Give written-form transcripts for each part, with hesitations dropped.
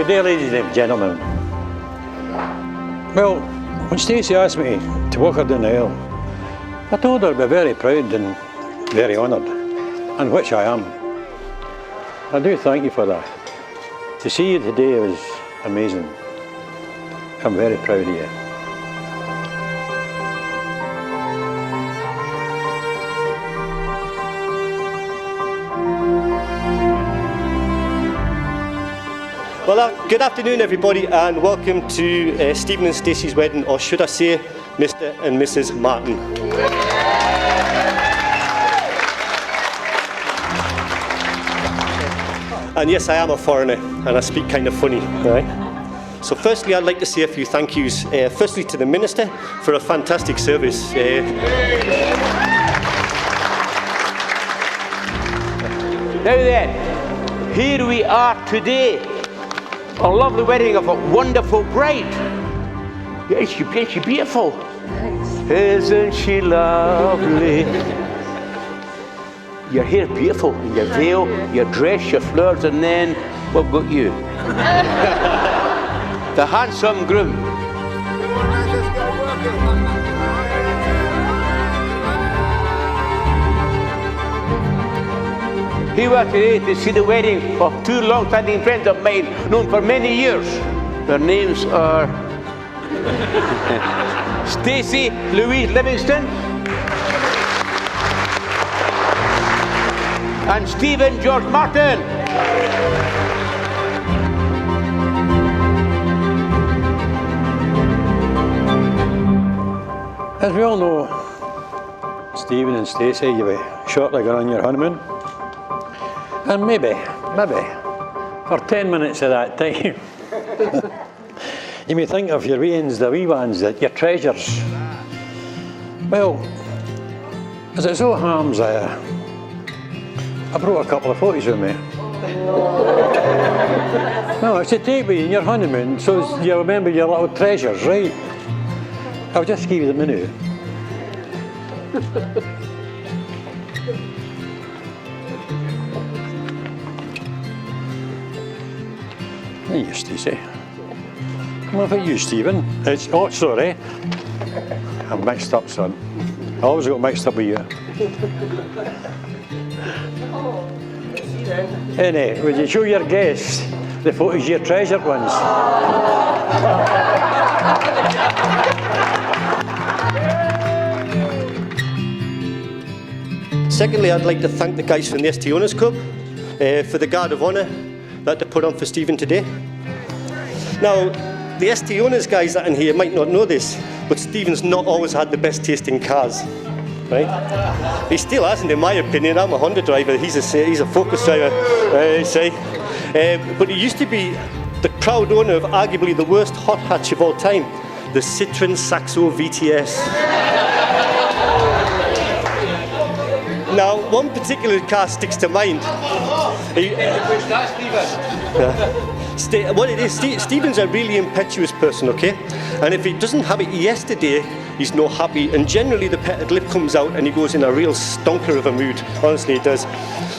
Good day, ladies and gentlemen. Well, when Stacey asked me to walk her down the aisle, I told her I'd be very proud and very honoured, and which I am. I do thank you for that. To see you today was amazing. I'm very proud of you. Well, good afternoon everybody, and welcome to Stephen and Stacey's wedding, or should I say Mr. and Mrs. Martin. And yes, I am a foreigner and I speak kind of funny, right? So firstly, I'd like to say a few thank yous. Firstly to the Minister for a fantastic service. Now then, here we are today. A lovely wedding of a wonderful bride. Isn't she beautiful? Isn't she lovely? Your hair beautiful, your veil, your dress, your flowers, and then what got you? The handsome groom. Here we are today to see the wedding of two long-standing friends of mine, known for many years. Their names are Stacey Louise Livingston and Stephen George Martin. As we all know, Stephen and Stacey, you were shortly gone on your honeymoon. And maybe, for 10 minutes of that time, you may think of your the wee ones, your treasures. Well, as it so happens, I brought a couple of photos with me. No, it's to take with you in your honeymoon, so you remember your little treasures, right? I'll just give you them now. There you, Stacey. What about you, Stephen? Oh, sorry. I'm mixed up, son. I always got mixed up with you. Anyway, would you show your guests the photos of your treasured ones? Secondly, I'd like to thank the guys from the ST Owners Club for the Guard of Honour that they put on for Stephen today. Now, the ST Owners guys that are in here might not know this, but Stephen's not always had the best taste in cars, right? He still hasn't, in my opinion. I'm a Honda driver, he's a Focus driver, say. But he used to be the proud owner of arguably the worst hot hatch of all time, the Citroen Saxo VTS. Now, one particular car sticks to mind. What it is, Stephen's a really impetuous person, okay? And if he doesn't have it yesterday, he's not happy. And generally the petted lip comes out and he goes in a real stonker of a mood. Honestly, he does.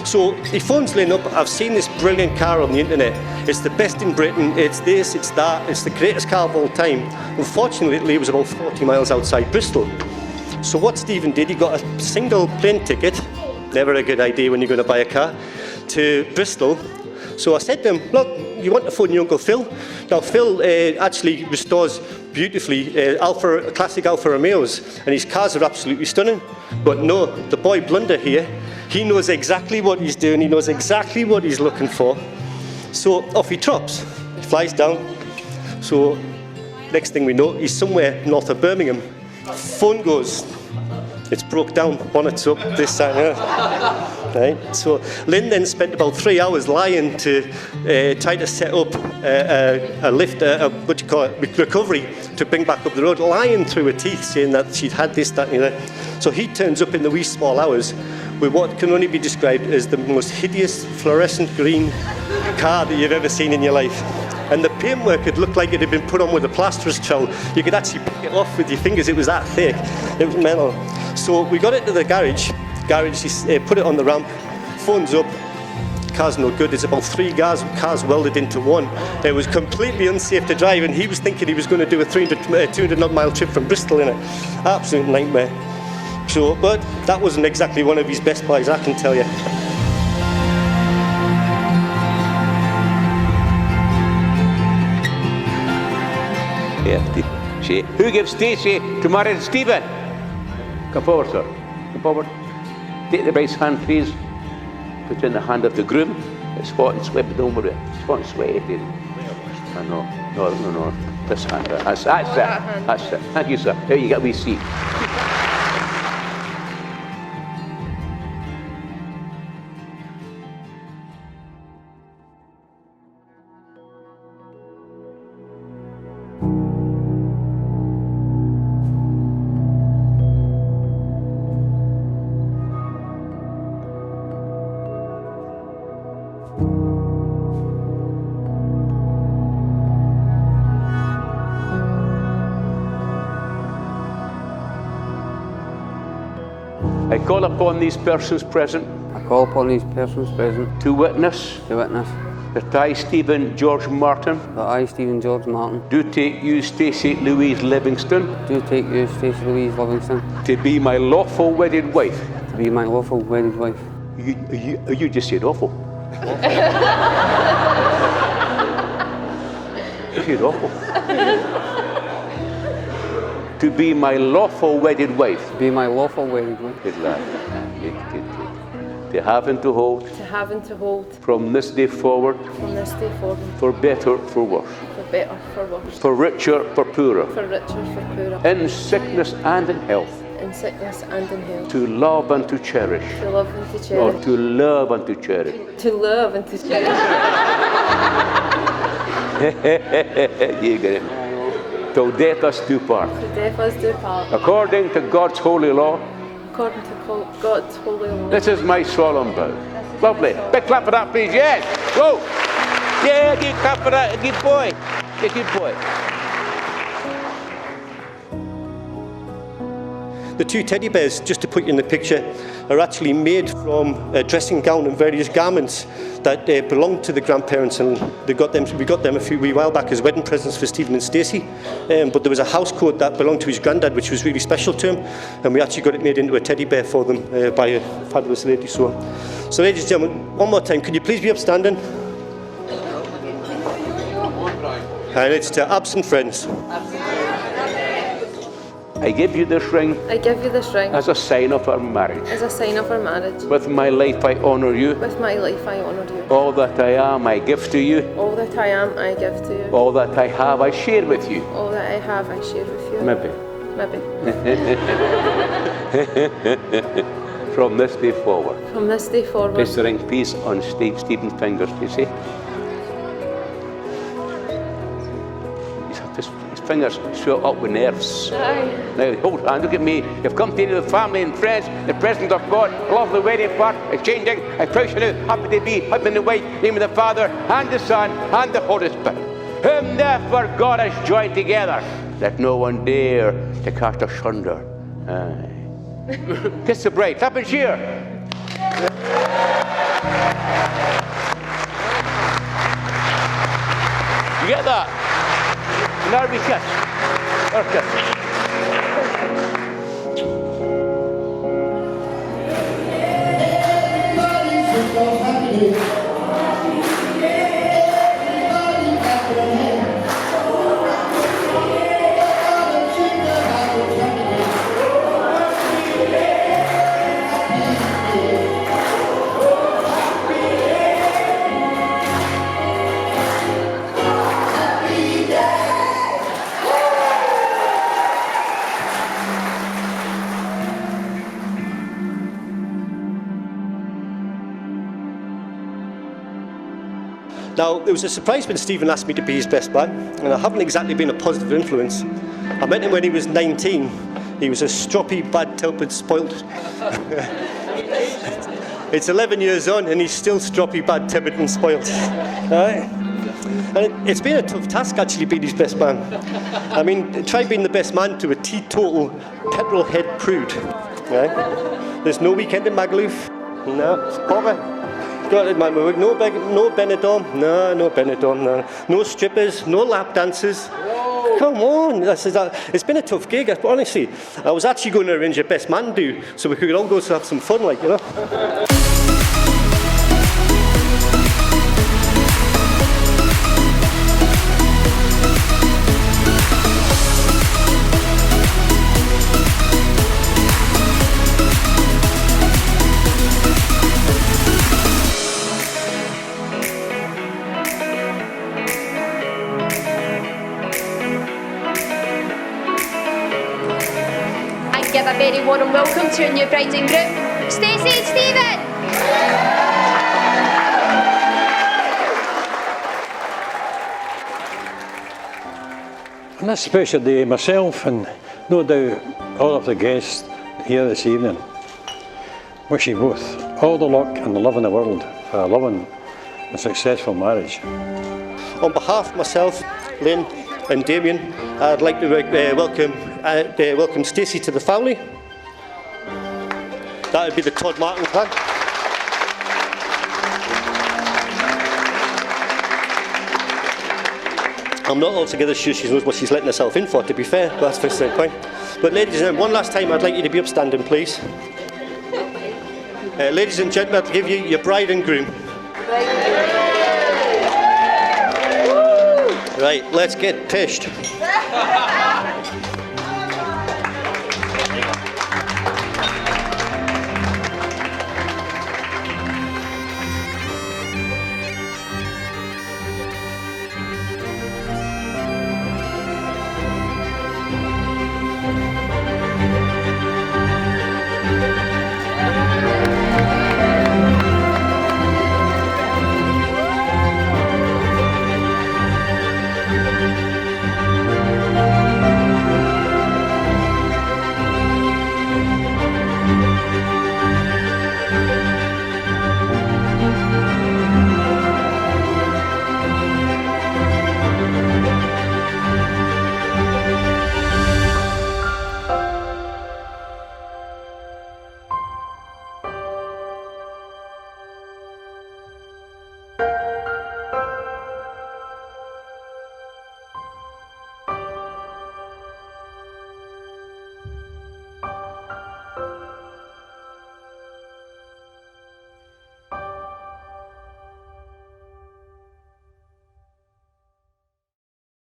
So he phones Lynn up. I've seen this brilliant car on the internet. It's the best in Britain. It's this, it's that. It's the greatest car of all time. Unfortunately, it was about 40 miles outside Bristol. So what Stephen did, he got a single plane ticket, never a good idea when you're going to buy a car, to Bristol. So I said to him, look, you want to phone your Uncle Phil? Now Phil actually restores beautifully classic Alfa Romeos, and his cars are absolutely stunning. But no, the boy Blunder here, he knows exactly what he's doing, he knows exactly what he's looking for. So off he trops, he flies down. So next thing we know, he's somewhere north of Birmingham. Phone goes, it's broke down, bonnet's up, this side, right? So Lynn then spent about 3 hours lying to try to set up a lift, recovery to bring back up the road, lying through her teeth, saying that she'd had this, that, and that. So he turns up in the wee small hours with what can only be described as the most hideous fluorescent green car that you've ever seen in your life. And the paintwork had looked like it had been put on with a plasterer's trowel. You could actually pick it off with your fingers, it was that thick. It was mental. So we got it to the garage, he put it on the ramp, phones up, car's no good. It's about 3 cars welded into one. It was completely unsafe to drive, and he was thinking he was going to do a 200 mile trip from Bristol in it. Absolute nightmare. So, but that wasn't exactly one of his best buys, I can tell you. Who gives Stacey to marry Stephen? Come forward, sir. Come forward. Take the bride's hand, please. Put it in the hand of the groom. It's hot and sweaty, don't worry. It's hot and sweaty. No. This hand. That's it. Thank you, sir. There you get a wee seat. I call upon these persons present to witness that I, Stephen George Martin, do take you, Stacey Louise Livingston, to be my lawful wedded wife. You just said awful. You said awful. To be my lawful wedded wife. Good lad. Good. To have and to hold. From this day forward. For better, for worse. For richer, for poorer. In sickness and in health. To love and to cherish. Or to love and to cherish. You get it. Till death us do part. According to God's holy law. This is my solemn vow. Lovely. Big clap for that, please. Yes. Go. Yeah, good clap for that. Good boy. Yeah, good boy. The 2 teddy bears, just to put you in the picture, are actually made from a dressing gown and various garments that belonged to the grandparents, and we got them a wee while back as wedding presents for Stephen and Stacey. But there was a house coat that belonged to his granddad, which was really special to him, and we actually got it made into a teddy bear for them by a fabulous lady. So ladies and gentlemen, one more time, could you please be upstanding? And it's to absent friends. I give you this ring. As a sign of our marriage. With my life I honour you. All that I am I give to you. All that I have I share with you. Maybe. From this day forward. Place the ring, please, on Stephen's fingers, you see. His fingers swell up with nerves. Now, hold on, look at me. You've come to the family and friends, the presence of God, love the wedding part, exchanging, I praise you now, happy to be, husband and wife, name of the Father, and the Son, and the Holy Spirit. Whom therefore God has joined together, let no one dare to cast asunder. Aye. Kiss the bride, clap and cheer. You get that? Now we kiss. Or kiss. Now, it was a surprise when Stephen asked me to be his best man, and I haven't exactly been a positive influence. I met him when he was 19. He was a stroppy, bad-tempered, spoilt. It's 11 years on, and he's still stroppy, bad-tempered, and spoilt. Right? And it's been a tough task, actually, being his best man. I mean, try being the best man to a teetotal, petrol-head prude. Right? There's no weekend in Magaluf. No, it's bother. Got it, man. No Benidorm. No Benidorm. No. No strippers. No lap dances. Come on. It's been a tough gig, but honestly, I was actually going to arrange a best man do, so we could all go to have some fun, like, you know. Give a very warm welcome to our new bride and groom, Stacey Steven. On this special day, myself and no doubt all of the guests here this evening wish you both all the luck and the love in the world for a loving and successful marriage. On behalf of myself, Lynn and Damien, I'd like to welcome Stacey to the family. That would be the Todd Martin clan. I'm not altogether sure she knows what she's letting herself in for, to be fair, but that's for the point. But ladies and gentlemen, one last time I'd like you to be upstanding, please. Ladies and gentlemen, I'll give you your bride and groom. Right, let's get pished.